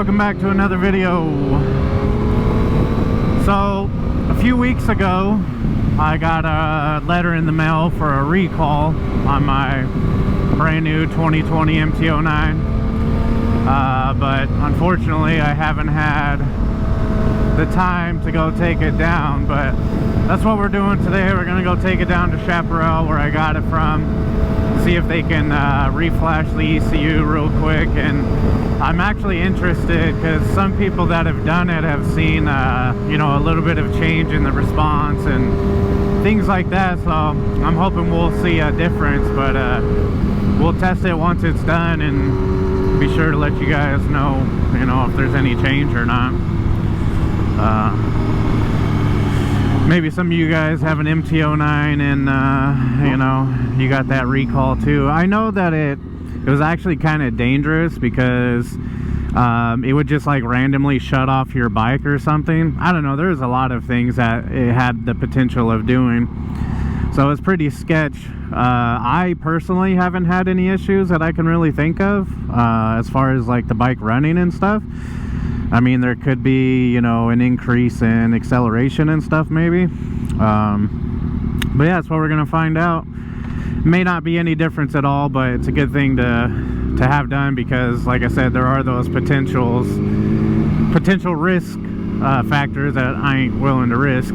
welcome back to another video. So a few weeks ago I got a letter in the mail for a recall on my brand new 2020 MT-09, but unfortunately I haven't had the time to go take it down, but that's what we're doing today. We're gonna go take it down to Chaparral, where I got it from, see if they can reflash the ECU real quick. And I'm actually interested because some people that have done it have seen you know, a little bit of change in the response and things like that, so I'm hoping we'll see a difference. But we'll test it once it's done and be sure to let you guys know, you know, if there's any change or not. Maybe some of you guys have an MT-09 and you know, you got that recall too. I know that it was actually kind of dangerous because it would just like randomly shut off your bike or something. I don't know, there's a lot of things that it had the potential of doing, so it's pretty sketch. I personally haven't had any issues that I can really think of as far as like the bike running and stuff. I mean, there could be, you know, an increase in acceleration and stuff maybe, but yeah, that's what we're gonna find out. May not be any difference at all, but it's a good thing to have done because, like I said, there are those potential risk factors that I ain't willing to risk,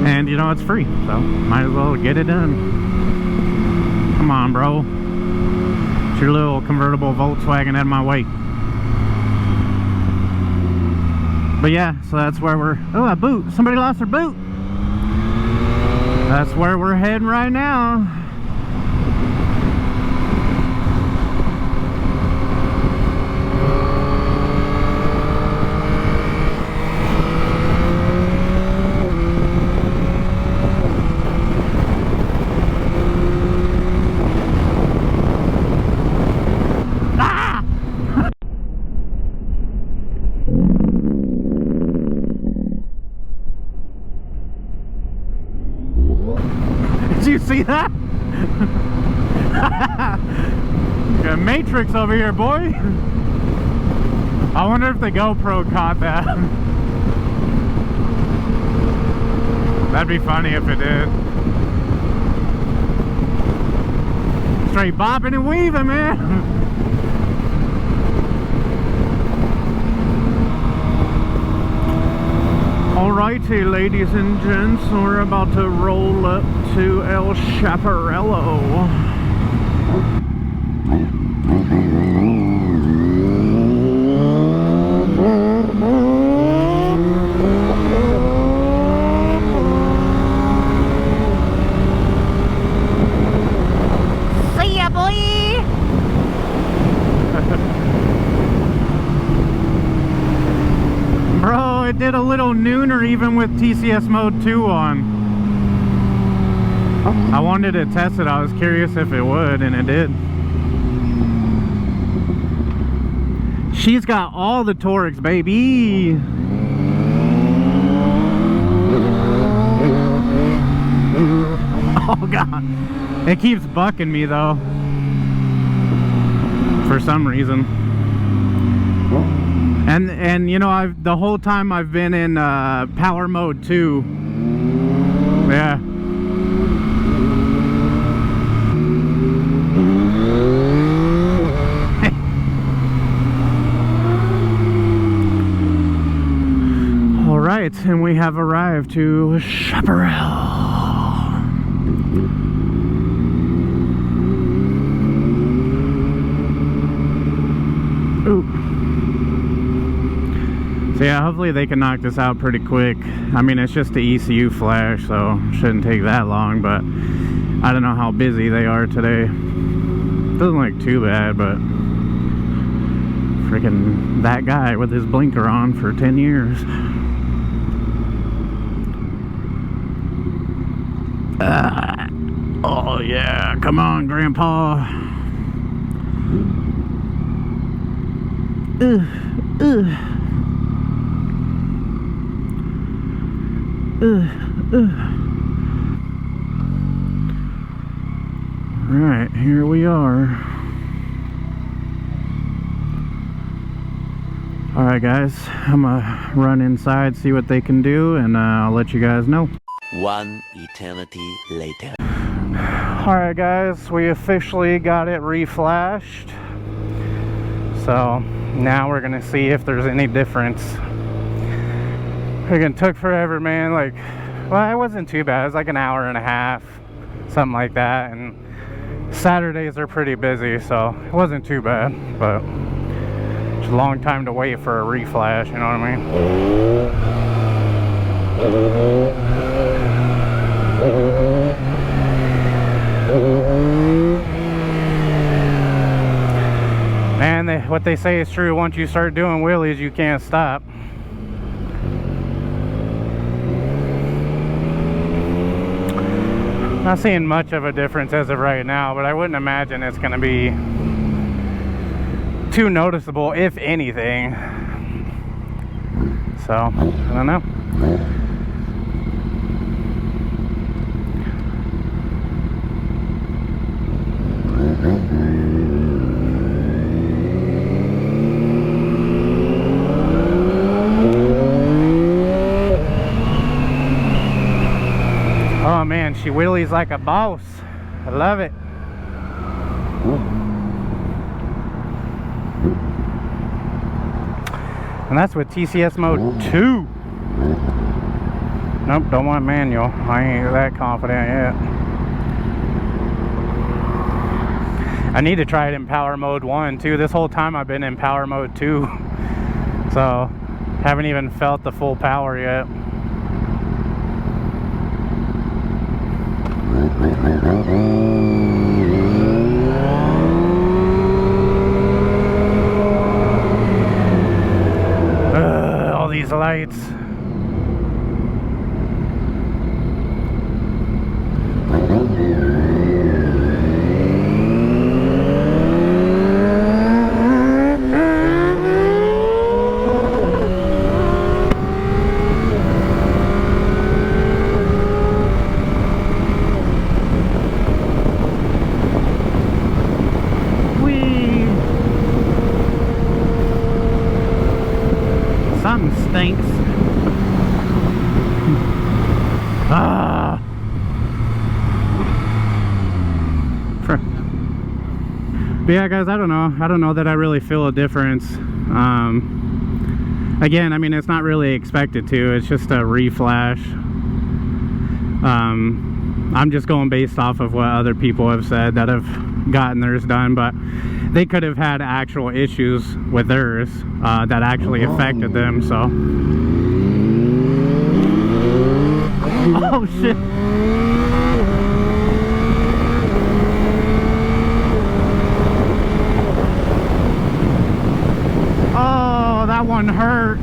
and you know, it's free, so might as well get it done. Come on, bro, it's your little convertible Volkswagen out of my way. But yeah, so that's where we're... Oh, a boot. Somebody lost their boot. That's where we're heading right now. You see that? Got a Matrix over here, boy. I wonder if the GoPro caught that. That'd be funny if it did. Straight bopping and weaving, man. Alrighty, ladies and gents, we're about to roll up to El Chaparral. See ya, boy! Bro, it did a little nooner even with TCS mode 2 on. I wanted to test it, I was curious if it would, and it did. She's got all the torques, baby. Oh god, it keeps bucking me though, for some reason. And you know, the whole time I've been in power mode 2. Yeah. All right, and we have arrived to Chaparral. Ooh. So yeah, hopefully they can knock this out pretty quick. I mean, it's just the ECU flash, so shouldn't take that long, but I don't know how busy they are today. Doesn't look too bad, but freaking that guy with his blinker on for 10 years. Oh yeah, come on, Grandpa. Right, here we are. Alright guys, I'm gonna run inside, see what they can do, and I'll let you guys know. One eternity later. Alright guys, we officially got it reflashed. So now we're gonna see if there's any difference. It took forever, man. Like, well, it wasn't too bad. It was like an hour and a half, something like that. And Saturdays are pretty busy, so it wasn't too bad. But it's a long time to wait for a reflash, you know what I mean? Man, what they say is true. Once you start doing wheelies, you can't stop. Not seeing much of a difference as of right now, but I wouldn't imagine it's going to be too noticeable, if anything. So, I don't know. Oh man, she wheelies like a boss. I love it. And that's with TCS mode 2. Nope, don't want manual. I ain't that confident yet. I need to try it in power mode 1 too. This whole time I've been in power mode 2. So, haven't even felt the full power yet. All these lights. Stinks. Ah. But yeah, guys, I don't know that I really feel a difference. Again, I mean, it's not really expected to. It's just a reflash. I'm just going based off of what other people have said that have gotten theirs done, but they could have had actual issues with theirs that actually affected them, so. Oh shit. Oh, that one hurt.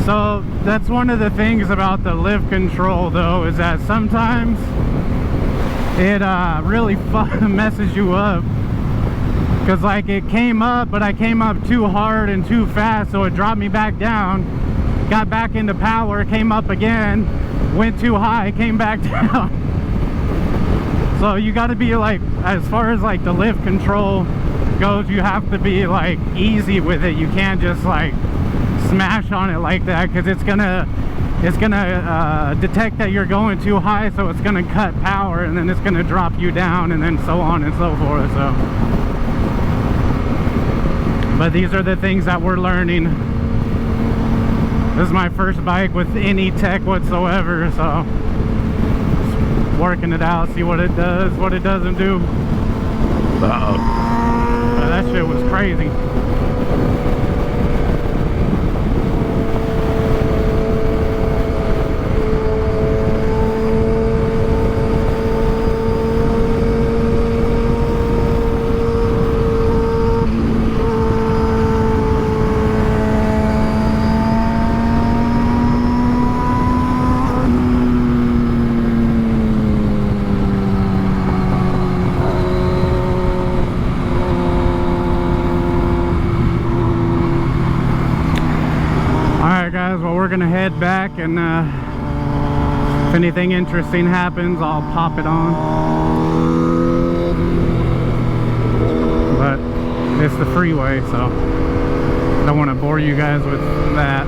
So that's one of the things about the lift control though, is that sometimes it really messes you up, because like it came up, but I came up too hard and too fast, so it dropped me back down, got back into power, came up again, went too high, came back down. So you got to be like, as far as like the lift control goes, you have to be like easy with it. You can't just like smash on it like that, because it's gonna detect that you're going too high, so it's gonna cut power, and then it's gonna drop you down, and then so on and so forth. So, but these are the things that we're learning. This is my first bike with any tech whatsoever, so just working it out, see what it does, what it doesn't do. But that shit was crazy. Well, we're gonna head back, and if anything interesting happens, I'll pop it on. But it's the freeway, so Don't want to bore you guys with that.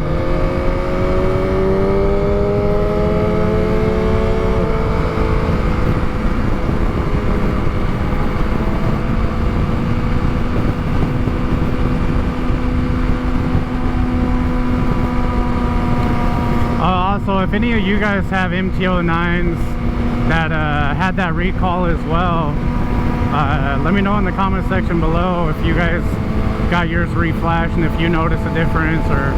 Also, if any of you guys have MT-09s that had that recall as well, let me know in the comment section below if you guys got yours reflashed and if you noticed a difference, or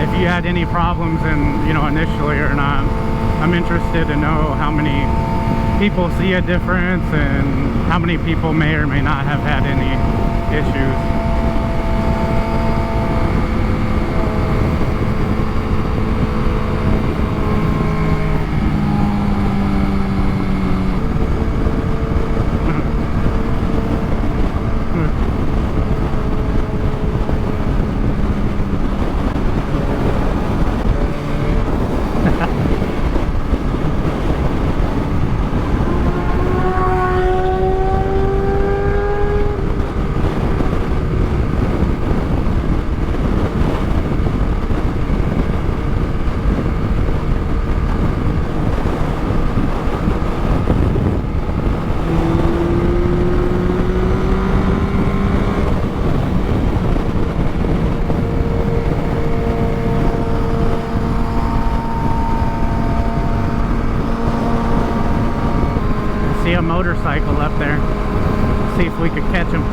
if you had any problems in, you know, initially or not. I'm interested to know how many people see a difference and how many people may or may not have had any issues. See a motorcycle up there. See if we could catch him.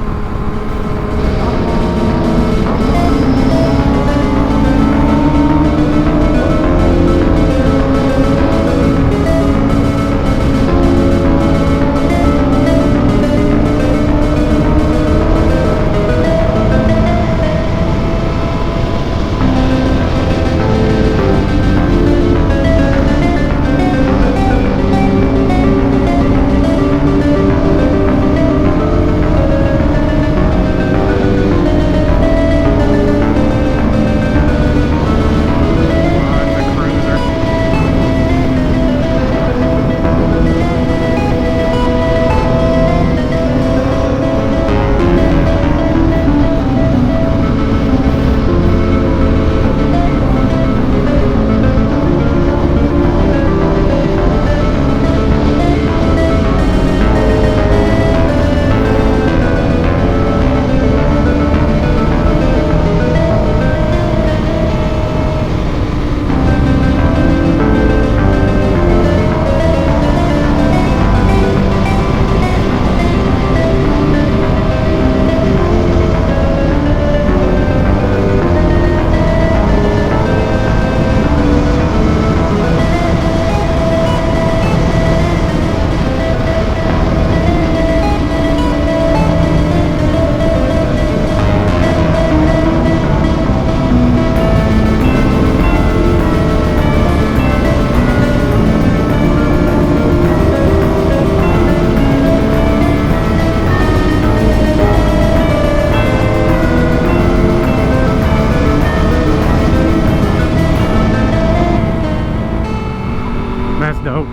That's dope.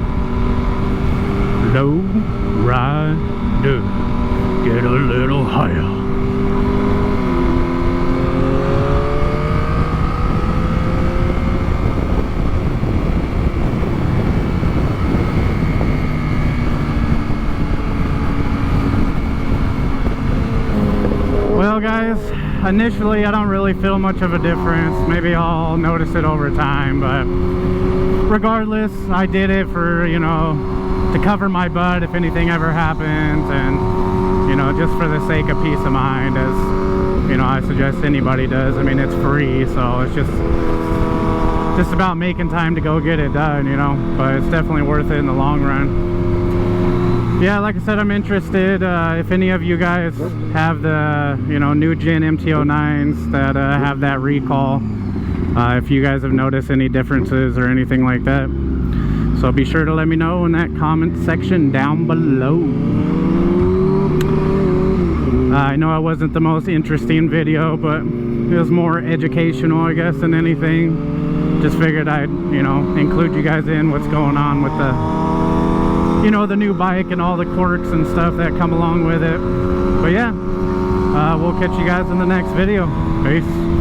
Low rider, get a little higher. Well guys, initially I don't really feel much of a difference. Maybe I'll notice it over time, but regardless, I did it for, you know, to cover my butt if anything ever happens, and, you know, just for the sake of peace of mind, as, you know, I suggest anybody does. I mean, it's free, so it's just about making time to go get it done, you know, but it's definitely worth it in the long run. Yeah, like I said, I'm interested if any of you guys have the, you know, new gen MT-09s that have that recall. If you guys have noticed any differences or anything like that, so be sure to let me know in that comment section down below. I know it wasn't the most interesting video, but it was more educational, I guess, than anything. Just figured I'd, you know, include you guys in what's going on with the, you know, the new bike and all the quirks and stuff that come along with it. But yeah, we'll catch you guys in the next video. Peace.